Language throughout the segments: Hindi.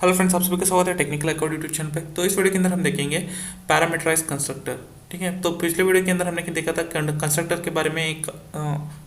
हेलो फ्रेंड्स, आप सभी का स्वागत है टेक्निकल अकाउंट यूट्यूब चैनल पे। तो इस वीडियो के अंदर हम देखेंगे पैरामीटराइज कंस्ट्रक्टर। ठीक है, तो पिछले वीडियो के अंदर हमने देखा था कंस्ट्रक्टर के बारे में एक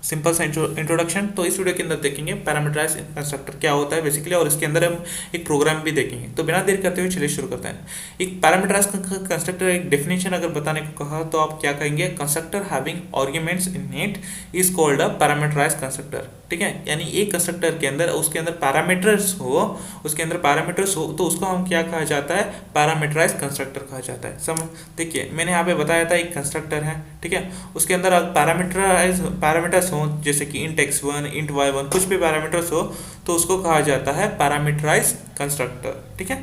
सिंपल सा इंट्रोडक्शन। तो इस वीडियो के अंदर देखेंगे पैरामीटराइज कंस्ट्रक्टर क्या होता है बेसिकली, और इसके अंदर हम एक प्रोग्राम भी देखेंगे। तो बिना देर करते हुए चलिए शुरू करते हैं। एक पैरामीटराइज कंस्ट्रक्टर एक डेफिनेशन अगर बताने को कहा तो आप क्या कहेंगे? Constructor having arguments in it is called a parameterize constructor. ठीक है, यानी एक कंस्ट्रक्टर के अंदर उसके अंदर पैरामीटर्स हो तो उसको हम क्या कहा जाता है? पैरामीटराइज कंस्ट्रक्टर कहा जाता है। समझ, देखिए मैंने यहाँ पे बताया था एक कंस्ट्रक्टर है, ठीक है, उसके अंदर पैरामीटर्स हो, जैसे कि इंट x1 इंट y1 कुछ भी पैरामीटर्स हो तो उसको कहा जाता है पैरामीटराइज कंस्ट्रक्टर। ठीक है,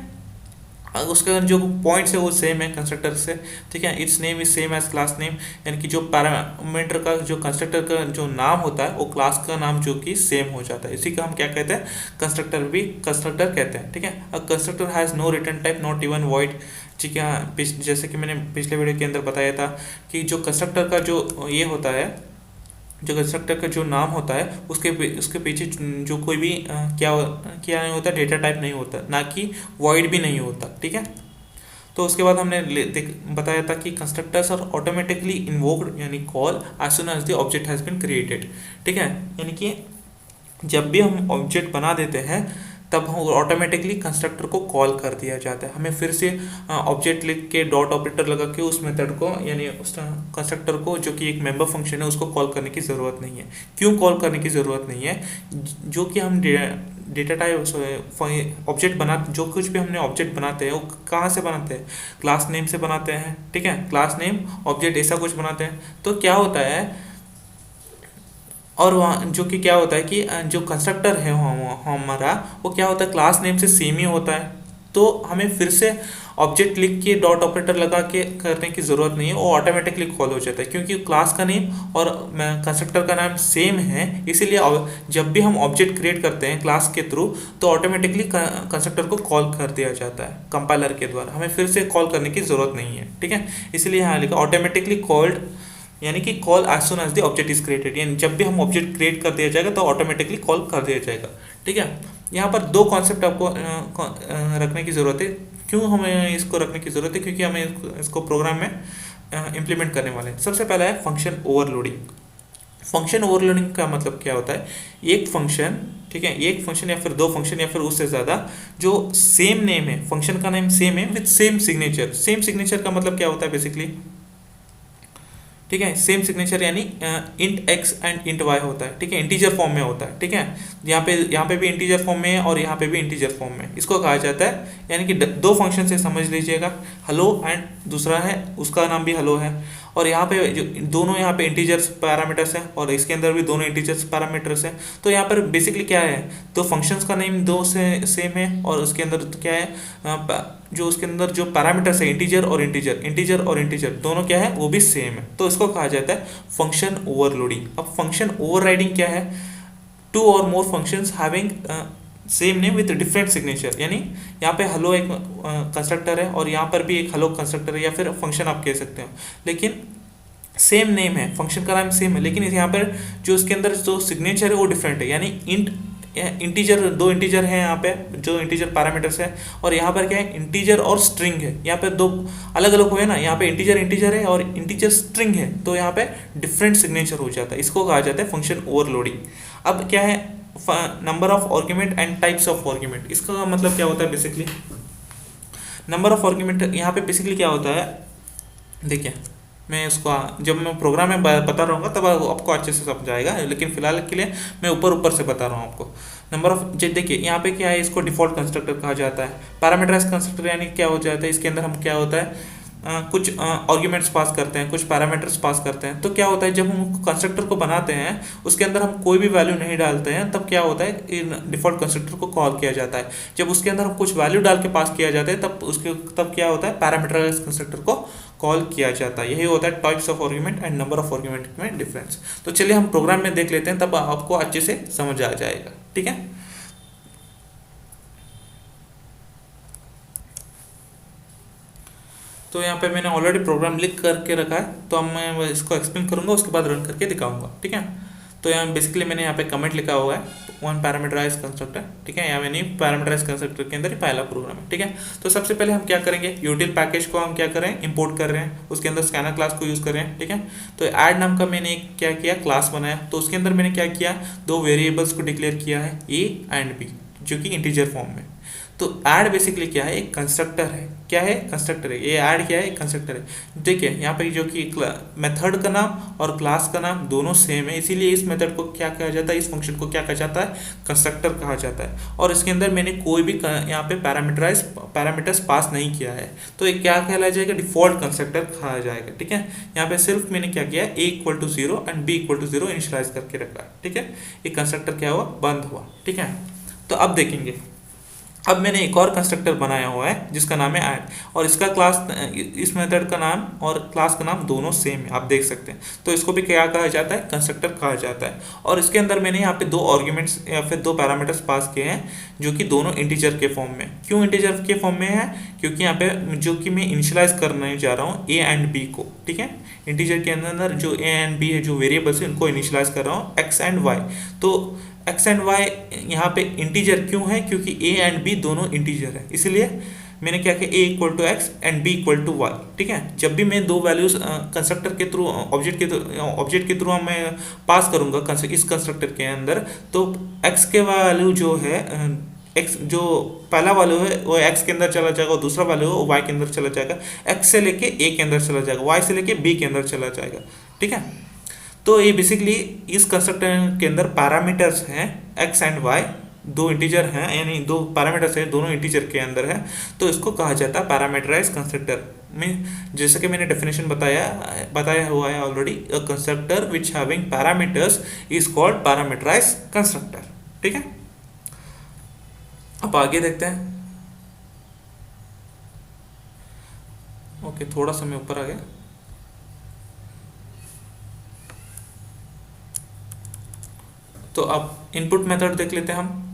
उसका जो पॉइंट्स है वो सेम है कंस्ट्रक्टर से। ठीक है, its name is same as class name, यानी कि जो पैरामीटर का जो कंस्ट्रक्टर का जो नाम होता है वो क्लास का नाम जो कि सेम हो जाता है। इसी का हम क्या कहते हैं? कंस्ट्रक्टर भी कंस्ट्रक्टर कहते हैं। ठीक है, a constructor has no return type, not even void. ठीक है, जैसे कि मैंने पिछले वीडियो के अंदर बताया था कि जो कंस्ट्रक्टर का जो ये होता है, जो कंस्ट्रक्टर का जो नाम होता है उसके पीछे जो कोई भी क्या नहीं होता, डेटा टाइप नहीं होता, ना कि वॉइड भी नहीं होता। ठीक है, तो उसके बाद हमने बताया था कि कंस्ट्रक्टर्स आर ऑटोमेटिकली इन्वोक्ड, यानी call as soon as the object has been created. ठीक है, यानी कि जब भी हम ऑब्जेक्ट बना देते हैं तब हम ऑटोमेटिकली कंस्ट्रक्टर को कॉल कर दिया जाता है। हमें फिर से ऑब्जेक्ट लिख के डॉट ऑपरेटर लगा के उस मेथड को, यानी उस कंस्ट्रक्टर को जो कि एक मेंबर फंक्शन है उसको कॉल करने की ज़रूरत नहीं है। क्यों कॉल करने की ज़रूरत नहीं है? जो कि हम डेटा टाइप ऑब्जेक्ट बना, जो कुछ भी हमने ऑब्जेक्ट बनाते हैं वो कहाँ से बनाते हैं? क्लास नेम से बनाते हैं। ठीक है, क्लास नेम ऑब्जेक्ट ऐसा कुछ बनाते हैं। तो क्या होता है, और वहाँ जो कि क्या होता है कि जो कंस्ट्रक्टर है हमारा, वो क्या होता है, क्लास नेम से सेम ही होता है। तो हमें फिर से ऑब्जेक्ट लिख के डॉट ऑपरेटर लगा के करने की ज़रूरत नहीं है, वो ऑटोमेटिकली कॉल हो जाता है क्योंकि क्लास का नेम और कंस्ट्रक्टर का नाम सेम है। इसीलिए जब भी हम ऑब्जेक्ट क्रिएट करते हैं क्लास के थ्रू तो ऑटोमेटिकली कंस्ट्रक्टर को कॉल कर दिया जाता है कंपाइलर के द्वारा, हमें फिर से कॉल करने की ज़रूरत नहीं है। ठीक है, इसलिए यहाँ लिखा ऑटोमेटिकली कॉल्ड, यानी कि call as soon as the object is created, यानी जब भी हम ऑब्जेक्ट क्रिएट कर दिया जाएगा तो ऑटोमेटिकली कॉल कर दिया जाएगा। ठीक है, यहाँ पर दो कॉन्सेप्ट आपको रखने की ज़रूरत है। क्यों हमें इसको रखने की ज़रूरत है? क्योंकि हमें इसको प्रोग्राम में इम्प्लीमेंट करने वाले हैं। सबसे पहला है फंक्शन ओवरलोडिंग। फंक्शन ओवरलोडिंग का मतलब क्या होता है? एक फंक्शन, ठीक है, एक फंक्शन या फिर दो फंक्शन या फिर उससे ज़्यादा जो सेम नेम है, फंक्शन का नेम सेम है with same signature. Same signature का मतलब क्या होता है बेसिकली? ठीक है, सेम सिग्नेचर यानी int x and int y होता है। ठीक है, इंटीजर फॉर्म में होता है। ठीक है, यहाँ पे भी इंटीजर फॉर्म में है और यहाँ पे भी इंटीजर फॉर्म में, इसको कहा जाता है, यानी कि दो फंक्शन से समझ लीजिएगा, हेलो एंड दूसरा है उसका नाम भी हेलो है, और यहाँ पे जो दोनों यहाँ पे इंटीजर्स पैरामीटर्स हैं और इसके अंदर भी दोनों इंटीजर्स पैरामीटर्स हैं। तो यहाँ पर बेसिकली क्या है, दो फंक्शंस का नेम दो से सेम है और उसके अंदर तो क्या है, जो उसके अंदर जो पैरामीटर्स है इंटीजर और इंटीजर दोनों क्या है, वो भी सेम है। तो इसको कहा जाता है फंक्शन ओवरलोडिंग। अब फंक्शन ओवरराइडिंग क्या है? Two or more functions having same name with different signature, यानी यहाँ पे हेलो एक कंस्ट्रक्टर है और यहाँ पर भी एक हेलो कंस्ट्रक्टर है या फिर फंक्शन आप कह सकते हो, लेकिन सेम नेम है, फंक्शन का नाम सेम है, लेकिन यहाँ पर जो उसके अंदर जो सिग्नेचर है वो डिफरेंट है। यानी इंटीजर, दो इंटीजर हैं यहाँ पे, जो इंटीजर पैरामीटर्स है, और यहाँ पर क्या है, इंटीजर और स्ट्रिंग है। यहाँ पे दो अलग अलग हुए ना, यहाँ पे इंटीजर है और इंटीजर स्ट्रिंग है, तो यहाँ पे डिफरेंट सिग्नेचर हो जाता है। इसको कहा जाता है फंक्शन ओवरलोडिंग। अब क्या है, number of argument and types of argument. इसका मतलब क्या होता है बेसिकली? नंबर ऑफ आर्ग्यूमेंट यहाँ पे बेसिकली क्या होता है, देखिए मैं इसको जब मैं प्रोग्राम में बता रहा हूँ तब आपको अच्छे से समझ आएगा, लेकिन फिलहाल के लिए मैं ऊपर से बता रहा हूँ आपको। नंबर ऑफ, देखिए यहाँ पे क्या है, इसको डिफॉल्ट कंस्ट्रक्टर कहा जाता है। पैरामीटराइज कंस्ट्रक्टर यानी क्या हो जाता है, इसके अंदर हम क्या होता है, कुछ आर्ग्यूमेंट्स पास करते हैं, कुछ पैरामीटर्स पास करते हैं। तो क्या होता है, जब हम कंस्ट्रक्टर को बनाते हैं उसके अंदर हम कोई भी वैल्यू नहीं डालते हैं, तब क्या होता है, डिफॉल्ट कंस्ट्रक्टर को कॉल किया जाता है। जब उसके अंदर हम कुछ वैल्यू डाल के पास किया जाता है तब क्या होता है, पैरामीटराइज कंस्ट्रक्टर को कॉल किया जाता है। यही होता है types of argument and number of argument में डिफरेंस। तो चलिए हम प्रोग्राम में देख लेते हैं, तब आपको अच्छे से समझ आ जाएगा। ठीक है, तो यहाँ पे मैंने ऑलरेडी प्रोग्राम लिख करके रखा है, तो अब मैं इसको एक्सप्लेन करूँगा, उसके बाद रन करके दिखाऊंगा। ठीक है, तो यहाँ बेसिकली मैंने यहाँ पे कमेंट लिखा हुआ है वन पैरामीटराइज कंस्ट्रक्टर, ठीक है, यानी पैरामीटराइज कंस्ट्रक्टर के अंदर ही पहला प्रोग्राम है, ठीक है। तो सबसे पहले हम क्या करेंगे, यूटिल पैकेज को हम क्या कर रहे हैं, इंपोर्ट कर रहे हैं, उसके अंदर स्कैनर क्लास को यूज़ कर रहे हैं, ठीक है। तो ऐड नाम का मैंने क्या किया, क्लास बनाया, तो उसके अंदर मैंने क्या किया, दो वेरिएबल्स को डिक्लेयर किया है ए एंड बी, जो कि इंटीजर फॉर्म में। तो ऐड बेसिकली क्या है, एक कंस्ट्रक्टर है, क्या है, कंस्ट्रक्टर है, ये ऐड क्या है, एक कंस्ट्रक्टर है। देखिए यहाँ पे जो कि मेथड का नाम और क्लास का नाम दोनों सेम है, इसीलिए इस मेथड को क्या कहा जाता है, इस फंक्शन को क्या कहा जाता है, कंस्ट्रक्टर कहा जाता है। और इसके अंदर मैंने कोई भी यहाँ पे पैरामीटर्स पास नहीं किया है, तो ये क्या कहलाया जाएगा, डिफॉल्ट कंस्ट्रक्टर कहा जाएगा, ठीक है। यहाँ पे सिर्फ मैंने क्या किया, A equal to 0 and B equal to 0 initialise करके रखा है, ठीक है। ये कंस्ट्रक्टर क्या हुआ, बंद हुआ, ठीक है। तो अब देखेंगे, अब मैंने एक और कंस्ट्रक्टर बनाया हुआ है जिसका नाम है ऐड, और इसका क्लास, इस मेथड का नाम और क्लास का नाम दोनों सेम है, आप देख सकते हैं। तो इसको भी क्या कहा जाता है, कंस्ट्रक्टर कहा जाता है। और इसके अंदर मैंने यहाँ पे दो आर्ग्यूमेंट्स या फिर दो पैरामीटर्स पास किए हैं, जो कि दोनों इंटीजर के फॉर्म में। क्यों इंटीजर के फॉर्म में है, क्योंकि यहाँ पे जो कि मैं इनिशियलाइज करने जा रहा हूँ ए एंड बी को, ठीक है। इंटीजर के अंदर जो ए एंड बी है, जो वेरिएबल्स है, उनको इनिशियलाइज कर रहा हूँ एक्स एंड वाई। तो एक्स एंड वाई यहाँ पे इंटीजर क्यों है, क्योंकि ए एंड बी दोनों इंटीजर है, इसलिए मैंने क्या किया, A equal to X and B equal to Y, ठीक है। जब भी मैं दो वैल्यूज कंस्ट्रक्टर के थ्रू, ऑब्जेक्ट के थ्रू मैं पास करूंगा इस कंस्ट्रक्टर के अंदर, तो एक्स के वैल्यू जो है, एक्स जो पहला वैल्यू है वो एक्स के अंदर चला जाएगा, और दूसरा वैल्यू है वो वाई के अंदर चला जाएगा। एक्स से लेके ए के अंदर चला जाएगा, वाई से लेके बी के अंदर चला जाएगा, ठीक है। तो ये बेसिकली इस कंस्ट्रक्टर के अंदर पैरामीटर्स हैं एक्स एंड वाई, दो इंटीजर हैं, यानी दो पैरामीटर्स हैं, दोनों इंटीजर के अंदर है, तो इसको कहा जाता है पैरामीटराइज कंस्ट्रक्टर में। जैसे कि मैंने डेफिनेशन बताया हुआ है already, a constructor which having parameters is called parameterize constructor, ठीक है। अब आगे देखते हैं। ओके, थोड़ा सा मैं ऊपर आ गया। तो अब इनपुट मेथड देख लेते हैं हम।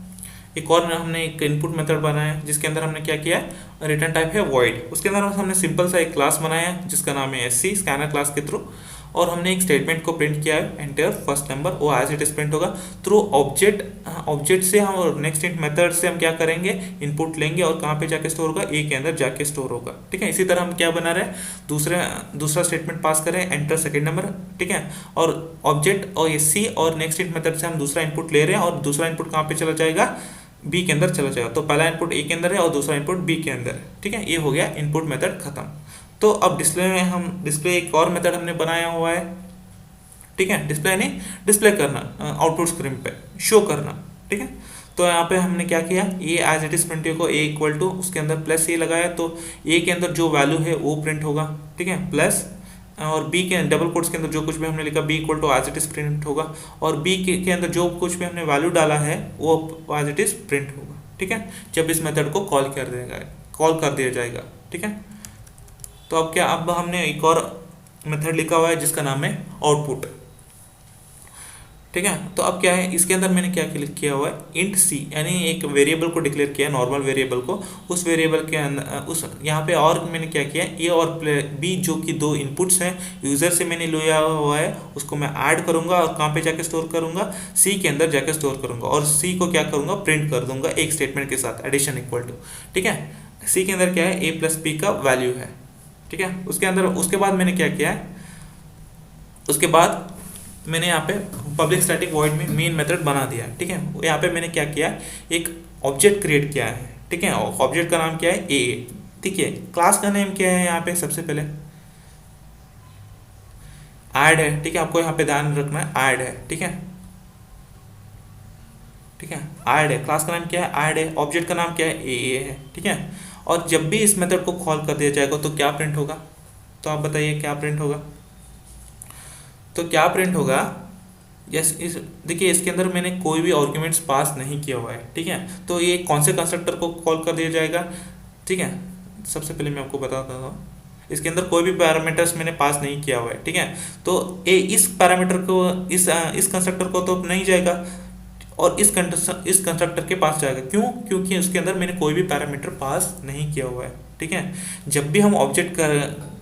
एक और हमने एक इनपुट मेथड बनाया है जिसके अंदर हमने क्या किया, रिटर्न टाइप है वॉइड। उसके अंदर हमने सिंपल सा एक क्लास बनाया है जिसका नाम है एससी, स्कैनर क्लास के थ्रू, और हमने एक स्टेटमेंट को प्रिंट किया है, एंटर फर्स्ट नंबर, वो एज इट इज प्रिंट होगा थ्रू ऑब्जेक्ट से हम, और नेक्स्ट इंट मेथड से हम क्या करेंगे, इनपुट लेंगे और कहाँ पे जाके स्टोर होगा, ए के अंदर जाके स्टोर होगा, ठीक है। इसी तरह हम क्या बना रहे हैं, दूसरा स्टेटमेंट पास करें, एंटर सेकेंड नंबर, ठीक है, और ऑब्जेक्ट और एससी और नेक्स्ट इंट मेथड से हम दूसरा इनपुट ले रहे हैं, और दूसरा इनपुट कहाँ पे चला जाएगा, बी के अंदर चला जाएगा। तो पहला इनपुट ए के अंदर है और दूसरा इनपुट बी के अंदर है, ठीक है। ये हो गया इनपुट मेथड खत्म। तो अब डिस्प्ले में हम एक और मेथड हमने बनाया हुआ है, ठीक है। डिस्प्ले नहीं, डिस्प्ले करना, आउटपुट स्क्रीन पे शो करना, ठीक है। तो यहाँ पे हमने क्या किया, ये एज इट इज प्रिंट को ए इक्वल टू, उसके अंदर प्लस ए लगाया, तो ए के अंदर जो वैल्यू है वो प्रिंट होगा, ठीक है, प्लस, और बी के डबल कोट्स के अंदर जो कुछ भी हमने लिखा b equal to as it is print होगा, और बी के अंदर जो कुछ भी हमने वैल्यू डाला है वो एज इट इज प्रिंट होगा, ठीक है, जब इस मेथड को कॉल कर दिया जाएगा, ठीक है। तो अब क्या, अब हमने एक और मेथड लिखा हुआ है जिसका नाम है आउटपुट, ठीक है। तो अब क्या है, इसके अंदर मैंने क्या किया हुआ है, इंट सी, यानी एक वेरिएबल को डिक्लेयर किया, नॉर्मल वेरिएबल को, उस वेरिएबल के अंदर उस यहाँ पे और मैंने क्या किया, ए और बी जो कि दो इनपुट्स हैं, यूजर से मैंने लिया हुआ है, उसको मैं ऐड करूंगा और कहाँ पे जाके स्टोर करूंगा, सी के अंदर जाके स्टोर करूंगा, और सी को क्या करूंगा, प्रिंट कर दूंगा एक स्टेटमेंट के साथ, एडिशन इक्वल टू, ठीक है। सी के अंदर क्या है, ए प्लस बी का वैल्यू है, ठीक है। उसके बाद मैंने क्या किया है, उसके बाद मैंने यहाँ पे पब्लिक स्टैटिक वॉइड में मेन मेथड बना दिया है, ठीक है। यहाँ पे मैंने क्या किया, एक ऑब्जेक्ट क्रिएट किया है, ठीक है। ऑब्जेक्ट का नाम क्या है, ए, ठीक है। क्लास का नेम क्या है, यहाँ पे सबसे पहले ऐड है, ठीक है, आपको यहाँ पे ध्यान रखना है, ऐड है, ठीक है, ठीक है, ऐड है, क्लास का नाम क्या है, ऐड है, ऑब्जेक्ट का नाम क्या है, ए है, ठीक है। और जब भी इस मेथड को कॉल कर दिया जाएगा तो क्या प्रिंट होगा, तो आप बताइए क्या प्रिंट होगा, तो क्या प्रिंट होगा, देखिए इसके अंदर मैंने कोई भी आर्ग्यूमेंट्स पास नहीं किया हुआ है, ठीक है। तो ये कौन से कंस्ट्रक्टर को कॉल कर दिया जाएगा, ठीक है। सबसे पहले मैं आपको बताता हूँ, इसके अंदर कोई भी पैरामीटर्स मैंने पास नहीं किया हुआ है, ठीक है। तो ये इस पैरामीटर को, इस कंस्ट्रक्टर को तो नहीं जाएगा, और इस कंस्ट्रक्टर के पास जाएगा। क्यों? क्योंकि उसके अंदर मैंने कोई भी पैरामीटर पास नहीं किया हुआ है। ठीक है, जब भी हम ऑब्जेक्ट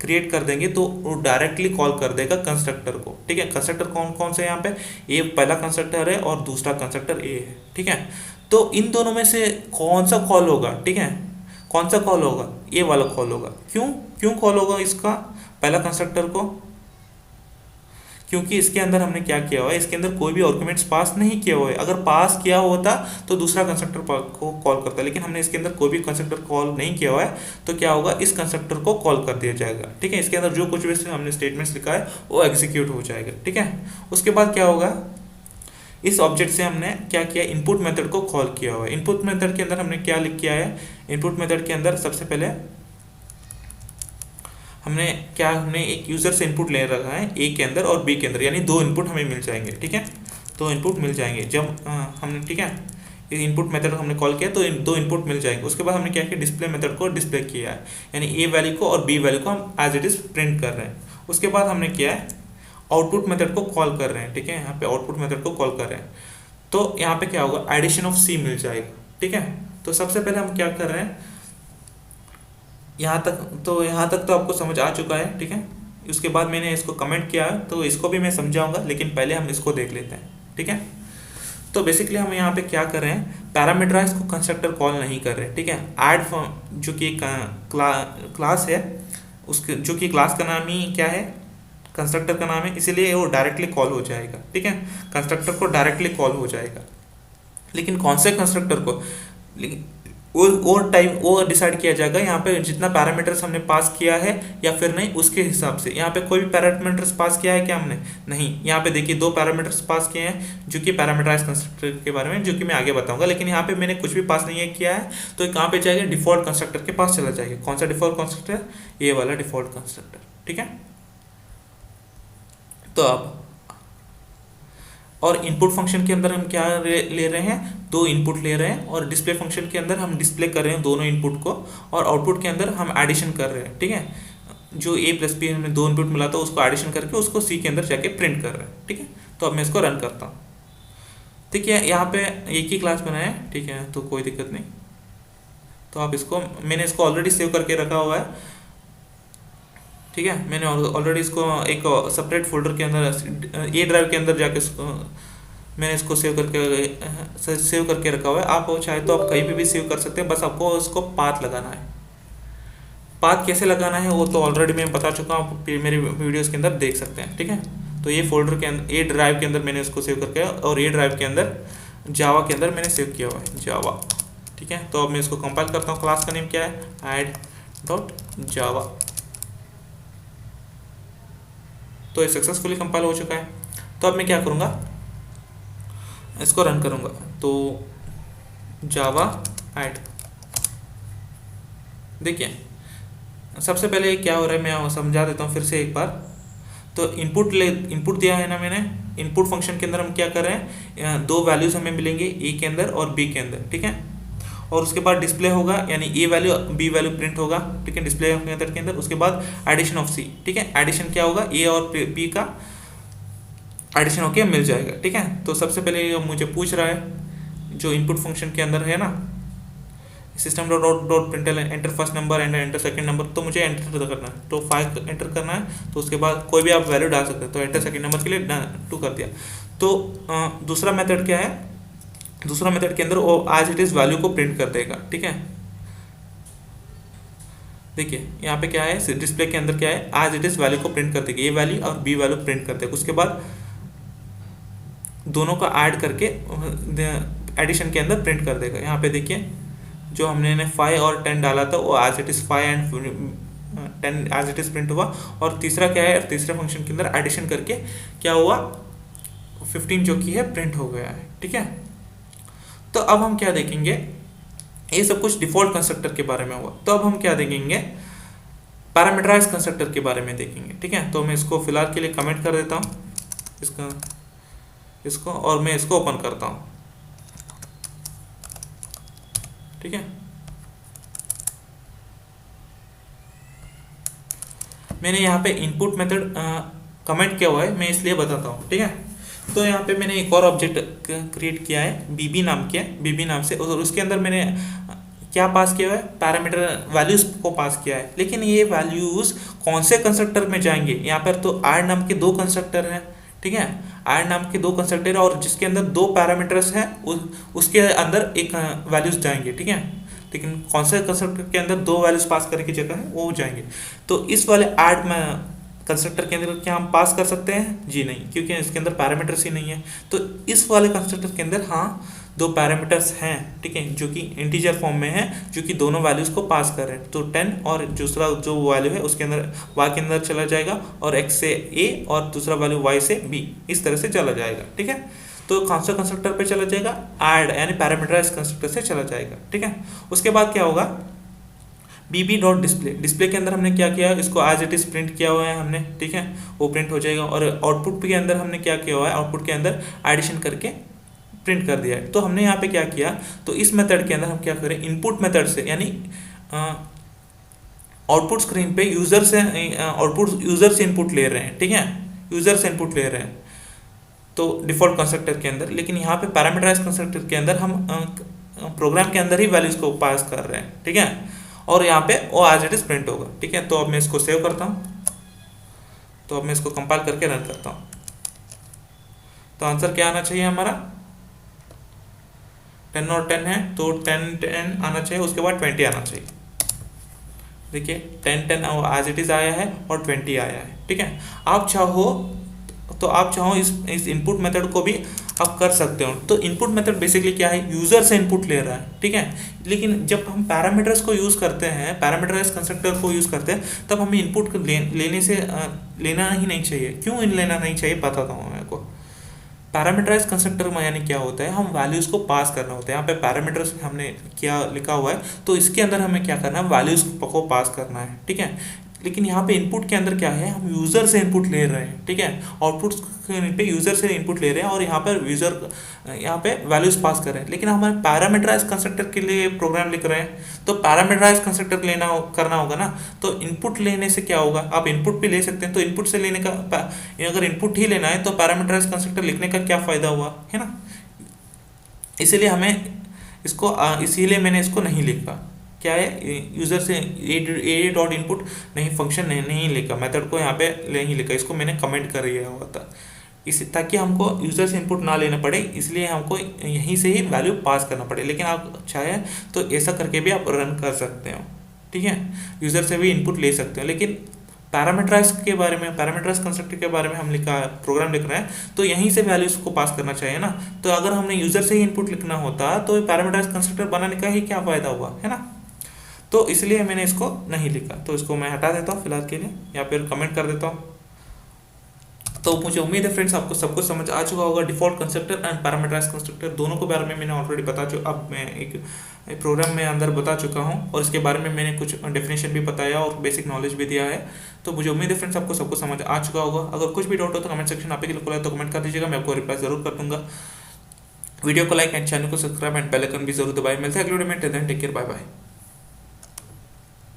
क्रिएट कर देंगे तो वो डायरेक्टली कॉल कर देगा कंस्ट्रक्टर को। ठीक है, कंस्ट्रक्टर कौन कौन से यहाँ पे, ये पहला कंस्ट्रक्टर है और दूसरा कंस्ट्रक्टर ए है। ठीक है, तो इन दोनों में से कौन सा कॉल होगा? ठीक है, कौन सा कॉल होगा? ये वाला कॉल होगा। क्यों क्यों कॉल होगा इसका पहला कंस्ट्रक्टर को? क्योंकि इसके अंदर हमने क्या किया हुआ है, इसके अंदर कोई भी आर्गुमेंट्स पास नहीं किया हुआ है। अगर पास किया होता तो दूसरा कंस्ट्रक्टर को कॉल करता, लेकिन हमने इसके अंदर कोई भी कंस्ट्रक्टर कॉल नहीं किया हुआ है, तो क्या होगा, इस कंस्ट्रक्टर को कॉल कर दिया जाएगा। ठीक है, इसके अंदर जो कुछ भी हमने स्टेटमेंट्स लिखा है वो एग्जीक्यूट हो जाएगा। ठीक है, उसके बाद क्या होगा, इस ऑब्जेक्ट से हमने क्या किया, इनपुट मेथड को कॉल किया हुआ है। इनपुट मेथड के अंदर हमने क्या लिख किया है, इनपुट मेथड के अंदर सबसे पहले हमने एक यूजर से इनपुट ले रखा है ए के अंदर और बी के अंदर, यानी दो इनपुट हमें मिल जाएंगे। ठीक है, दो इनपुट मिल जाएंगे जब हमने, ठीक है, इनपुट मेथड हमने कॉल किया तो दो इनपुट मिल जाएंगे। उसके बाद हमने क्या किया, डिस्प्ले मेथड को डिस्प्ले किया है, यानी ए वैल्यू को और बी वैल्यू को हम एज इट इज प्रिंट कर रहे हैं। उसके बाद हमने किया है आउटपुट मेथड को कॉल कर रहे हैं। ठीक है, यहाँ पे आउटपुट मेथड को कॉल कर रहे हैं, तो यहाँ पे क्या होगा, एडिशन ऑफ सी मिल जाएगा। ठीक है, तो सबसे पहले हम क्या कर रहे हैं, यहाँ तक तो आपको समझ आ चुका है। ठीक है, उसके बाद मैंने इसको कमेंट किया है तो इसको भी मैं समझाऊंगा, लेकिन पहले हम इसको देख लेते हैं। ठीक है, तो बेसिकली हम यहाँ पे क्या कर रहे हैं, पैरामीटराइज को कंस्ट्रक्टर कॉल नहीं कर रहे। ठीक है, ऐड जो कि क्लास है, उसके जो कि क्लास का नाम ही क्या है, कंस्ट्रक्टर का नाम है, इसीलिए वो डायरेक्टली कॉल हो जाएगा। ठीक है, कंस्ट्रक्टर को डायरेक्टली कॉल हो जाएगा, लेकिन कौन से कंस्ट्रक्टर को, लेकिन वो डिसाइड किया जाएगा यहाँ पे जितना पैरामीटर्स हमने पास किया है या फिर नहीं, उसके हिसाब से। यहाँ पे कोई भी पैरामीटर्स पास किया है क्या हमने? नहीं। यहाँ पे देखिए दो पैरामीटर्स पास किए हैं जो कि पैरामीटराइज कंस्ट्रक्टर के बारे में, जो कि मैं आगे बताऊंगा, लेकिन यहाँ पे मैंने कुछ भी पास नहीं किया है, तो ये कहाँ पे जाएगा, डिफॉल्ट कंस्ट्रक्टर के पास चला जाएगा। कौन सा डिफॉल्ट कंस्ट्रक्टर? ये वाला डिफॉल्ट कंस्ट्रक्टर। ठीक है, तो अब और इनपुट फंक्शन के अंदर हम क्या ले रहे हैं, दो इनपुट ले रहे हैं, और डिस्प्ले फंक्शन के अंदर हम डिस्प्ले कर रहे हैं दोनों इनपुट को, और आउटपुट के अंदर हम एडिशन कर रहे हैं। ठीक है, जो ए प्लस बी हमें दो इनपुट मिला था उसको एडिशन करके उसको सी के अंदर जाके प्रिंट कर रहे हैं। ठीक है, तो अब मैं इसको रन करता हूँ। ठीक है, यहाँ पे एक ही क्लास बनाया है। ठीक है, तो कोई दिक्कत नहीं, तो आप मैंने इसको ऑलरेडी सेव करके रखा हुआ है। ठीक है, मैंने ऑलरेडी इसको एक सेपरेट फोल्डर के अंदर ए ड्राइव के अंदर जाके मैंने इसको सेव करके रखा हुआ है। आप चाहे तो आप कहीं पे भी सेव कर सकते हैं, बस आपको उसको पाथ लगाना है। पाथ कैसे लगाना है वो तो ऑलरेडी मैं बता चुका हूँ, आप मेरे वीडियोस के अंदर देख सकते हैं। ठीक है, तो ये फोल्डर के अंदर ए ड्राइव के अंदर मैंने उसको सेव करके, और ए ड्राइव के अंदर जावा के अंदर मैंने सेव किया हुआ है, जावा। ठीक है, तो अब मैं इसको कंपाइल करता हूँ। क्लास का नेम क्या है, add.java। तो ये सक्सेसफुली कंपाइल हो चुका है। तो अब मैं क्या करूँगा, इसको रन करूँगा, तो जावा ऐड। देखिए सबसे पहले क्या हो रहा है मैं समझा देता हूँ फिर से एक बार। तो इनपुट दिया है ना मैंने, इनपुट फंक्शन के अंदर हम क्या कर रहे हैं, दो वैल्यूज हमें मिलेंगे ए के अंदर और बी के अंदर। ठीक है, और उसके बाद डिस्प्ले होगा, यानी ए वैल्यू बी वैल्यू प्रिंट होगा। ठीक है, डिस्प्ले मेथड के अंदर। उसके बाद एडिशन ऑफ सी। ठीक है, एडिशन क्या होगा, ए और बी का एडिशन होके मिल जाएगा। ठीक है, तो सबसे पहले मुझे पूछ रहा है जो इनपुट फंक्शन के अंदर है ना, system dot प्रिंटल enter first number and enter second number, तो मुझे एंटर करना है, तो 5 एंटर करना है। तो उसके बाद कोई भी आप वैल्यू डाल सकते हैं, तो एंटर सेकंड नंबर के लिए 2 कर दिया। तो दूसरा मेथड क्या है, दूसरा मेथड के अंदर वो एज इट इज वैल्यू को प्रिंट कर देगा। ठीक है, देखिए यहाँ पे क्या है, डिस्प्ले के अंदर क्या है, एज इट इज वैल्यू को प्रिंट कर देगा, ए वैल्यू और बी वैल्यू प्रिंट कर देगा। उसके बाद दोनों का ऐड करके एडिशन के अंदर प्रिंट कर देगा। यहाँ पे देखिए जो हमने 5 और 10 डाला था वो as it is 5 and 10 as it is print हुआ। और तीसरा क्या है, तीसरे फंक्शन के अंदर एडिशन करके क्या हुआ, 15 जो कि है प्रिंट हो गया है। ठीक है, तो अब हम क्या देखेंगे, ये सब कुछ डिफॉल्ट कंस्ट्रक्टर के बारे में हुआ। तो अब हम क्या देखेंगे, पैरामीटराइज कंस्ट्रक्टर के बारे में देखेंगे। ठीक है, तो मैं इसको फिलहाल के लिए कमेंट कर देता हूँ इसको और मैं इसको ओपन करता हूँ। ठीक है, मैंने यहाँ पे इनपुट मेथड कमेंट किया हुआ है, मैं इसलिए बताता हूँ। ठीक है, तो यहाँ पे मैंने एक और ऑब्जेक्ट क्रिएट किया है, बीबी नाम किया है, बीबी नाम से, और उसके अंदर मैंने क्या पास किया है, पैरामीटर वैल्यूज को पास किया है। लेकिन ये वैल्यूज कौन से कंस्ट्रक्टर में जाएंगे, यहाँ पर तो ऐड नाम के दो कंस्ट्रक्टर हैं, ठीक है, ऐड नाम के दो कंस्ट्रक्टर है, और जिसके अंदर दो पैरामीटर्स हैं उसके अंदर एक वैल्यूज जाएंगे, ठीक है। लेकिन कौन से कंस्ट्रक्टर के अंदर दो वैल्यूज पास करने की जगह है वो जाएंगे। तो इस वाले ऐड में कंस्ट्रक्टर के अंदर क्या हम पास कर सकते हैं, जी नहीं, क्योंकि इसके अंदर पैरामीटर्स ही नहीं है। तो इस वाले कंस्ट्रक्टर के अंदर हाँ दो पैरामीटर्स हैं, ठीक है, जो कि इंटीजर फॉर्म में है, जो कि दोनों वैल्यूज को पास कर रहे हैं। तो 10 और दूसरा जो वैल्यू है उसके अंदर y के अंदर चला जाएगा, और x से a और दूसरा वैल्यू y से b, इस तरह से चला जाएगा, ठीक है। तो कौन सा कंस्ट्रक्टर पे चला जाएगा, ऐड यानी पैरामीटराइज कंस्ट्रक्टर से चला जाएगा, ठीक है। उसके बाद क्या होगा, bb डॉट डिस्प्ले, डिस्प्ले के अंदर हमने क्या किया, इसको एज इट इज प्रिंट किया हुआ है हमने, ठीक है, वो प्रिंट हो जाएगा। और आउटपुट के अंदर हमने क्या किया हुआ है, आउटपुट के अंदर एडिशन करके प्रिंट कर दिया है। तो हमने यहाँ पे क्या किया, तो इस मेथड के अंदर हम क्या करें, इनपुट मेथड से, यानी आउटपुट स्क्रीन पे यूजर से आउटपुट यूजर से इनपुट ले रहे हैं, ठीक है, यूजर से इनपुट ले रहे हैं तो डिफॉल्ट कंस्ट्रक्टर के अंदर। लेकिन यहाँ पे पैरामीटराइज कंस्ट्रक्टर के अंदर हम प्रोग्राम के अंदर ही वैल्यूज को पास कर रहे हैं, ठीक है, और यहाँ पे वो एज इट इज प्रिंट होगा, ठीक है। तो अब मैं इसको सेव करता हूँ, तो अब मैं इसको कंपाइल करके रन करता हूँ। तो आंसर क्या आना चाहिए हमारा, 10 और 10 है, तो 10 आना चाहिए, उसके बाद 20 आना चाहिए। देखिए 10 एज इट इज आया है और 20 आया है, ठीक है। आप चाहो इस इनपुट मेथड को भी आप कर सकते हो। तो इनपुट मेथड बेसिकली क्या है, यूजर से इनपुट ले रहा है, ठीक है। लेकिन जब हम पैरामीटर्स को यूज करते हैं, पैरामीटराइज कंस्ट्रक्टर को यूज करते हैं, तब हमें इनपुट लेना ही नहीं चाहिए। क्यों लेना नहीं चाहिए बताता हूँ मेरे को। पैरामीटराइज कंस्ट्रक्टर में यानी क्या होता है, हम वैल्यूज को पास करना होता है। यहाँ पे पैरामीटर्स हमने क्या लिखा हुआ है, तो इसके अंदर हमें क्या करना है, वैल्यूज को पास करना है, ठीक है। लेकिन यहाँ पे इनपुट के अंदर क्या है, हम यूजर से इनपुट ले रहे हैं, ठीक है, आउटपुट पे यूजर से इनपुट ले रहे हैं, और यहाँ पर यहाँ पे वैल्यूज पास कर रहे हैं। लेकिन हमारे पैरामीटराइज कंस्ट्रक्टर के लिए प्रोग्राम लिख रहे हैं, तो पैरामीटराइज कंस्ट्रक्टर करना होगा ना। तो इनपुट लेने से क्या होगा, आप इनपुट भी ले सकते हैं। तो इनपुट से लेने का, अगर इनपुट ही लेना है तो पैरामीटराइज कंस्ट्रक्टर लिखने का क्या फायदा हुआ, है ना। इसीलिए इसीलिए मैंने इसको नहीं लिखा। क्या है, यूजर से ए डॉट इनपुट नहीं, फंक्शन नहीं लिखा, मेथड को यहाँ पे नहीं लिखा, इसको मैंने कमेंट कर दिया हुआ था, ताकि हमको यूजर से इनपुट ना लेना पड़े, इसलिए हमको यहीं से ही वैल्यू पास करना पड़े। लेकिन आप चाहे तो ऐसा करके भी आप रन कर सकते हो, ठीक है, यूजर से भी इनपुट ले सकते हो। लेकिन पैरामीटराइज कंस्ट्रक्टर के बारे में हम प्रोग्राम लिख रहे हैं, तो यहीं से वैल्यूज को पास करना चाहिए ना। तो अगर हमने यूजर से ही इनपुट लिखना होता तो पैरामीटराइज कंस्ट्रक्टर बनाने का ही क्या फायदा हुआ, है ना। तो इसलिए मैंने इसको नहीं लिखा, तो इसको मैं हटा देता हूँ फिलहाल के लिए, या फिर कमेंट कर देता हूँ। तो मुझे उम्मीद है फ्रेंड्स आपको सब कुछ समझ आ चुका होगा। Default constructor and parameterize constructor दोनों के बारे में मैंने ऑलरेडी बता चुका, अब मैं एक प्रोग्राम में अंदर बता चुका हूँ, और इसके बारे में मैंने कुछ डेफिनेशन भी बताया और बेसिक नॉलेज भी दिया है। तो मुझे उम्मीद है फ्रेंड्स आपको सब कुछ समझ आ चुका होगा। अगर कुछ भी डाउट हो तो कमेंट सेक्शन आप ही के लिए खुला है, तो कमेंट कर दीजिएगा, मैं आपको रिप्लाई जरूर कर दूंगा। वीडियो को लाइक एंड चैनल को सब्सक्राइब एंड बेल आइकन भी जरूर दबाएं। मिलते हैं अगले वीडियो में, टेक केयर, बाय बाय।